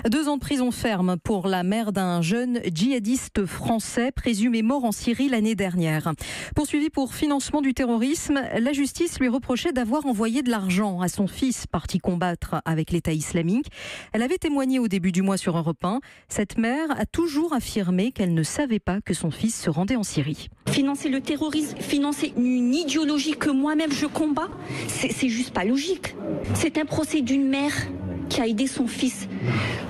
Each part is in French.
2 ans de prison ferme pour la mère d'un jeune djihadiste français présumé mort en Syrie l'année dernière. Poursuivi pour financement du terrorisme, la justice lui reprochait d'avoir envoyé de l'argent à son fils parti combattre avec l'État islamique. Elle avait témoigné au début du mois sur Europe 1. Cette mère a toujours affirmé qu'elle ne savait pas que son fils se rendait en Syrie. Financer le terrorisme, financer une idéologie que moi-même je combats, c'est juste pas logique. C'est un procès d'une mère qui a aidé son fils.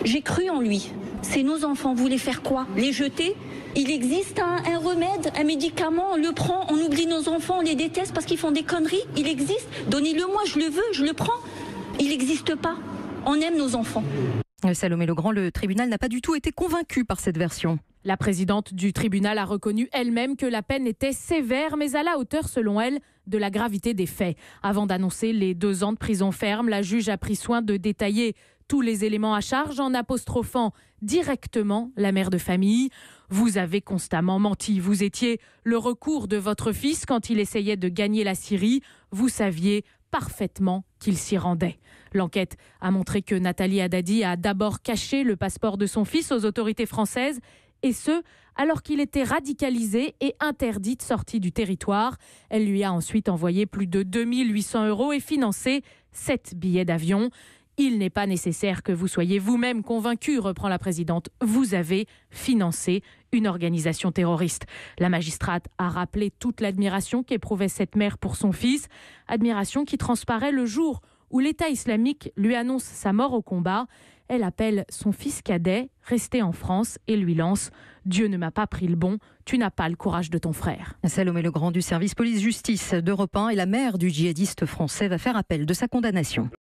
J'ai cru en lui. C'est nos enfants. Vous voulez faire quoi? Les jeter? Il existe un remède, un médicament, on le prend, on oublie nos enfants, on les déteste parce qu'ils font des conneries. Il existe. Donnez-le-moi, je le veux, je le prends. Il n'existe pas. On aime nos enfants. Salomé Legrand, le tribunal n'a pas du tout été convaincu par cette version. La présidente du tribunal a reconnu elle-même que la peine était sévère, mais à la hauteur, selon elle, de la gravité des faits. Avant d'annoncer les 2 ans de prison ferme, la juge a pris soin de détailler tous les éléments à charge en apostrophant directement la mère de famille. Vous avez constamment menti. Vous étiez le recours de votre fils quand il essayait de gagner la Syrie. Vous saviez parfaitement qu'il s'y rendait. L'enquête a montré que Nathalie Haddadi a d'abord caché le passeport de son fils aux autorités françaises, et ce, alors qu'il était radicalisé et interdit de sortie du territoire. Elle lui a ensuite envoyé plus de 2 800 € et financé 7 billets d'avion. Il n'est pas nécessaire que vous soyez vous-même convaincu, reprend la présidente. Vous avez financé une organisation terroriste. La magistrate a rappelé toute l'admiration qu'éprouvait cette mère pour son fils, admiration qui transparaît le jour où l'État islamique lui annonce sa mort au combat. Elle appelle son fils cadet, resté en France, et lui lance « Dieu ne m'a pas pris le bon, tu n'as pas le courage de ton frère ». Salomé Legrand du service police-justice d'Europe 1 et la mère du djihadiste français va faire appel de sa condamnation.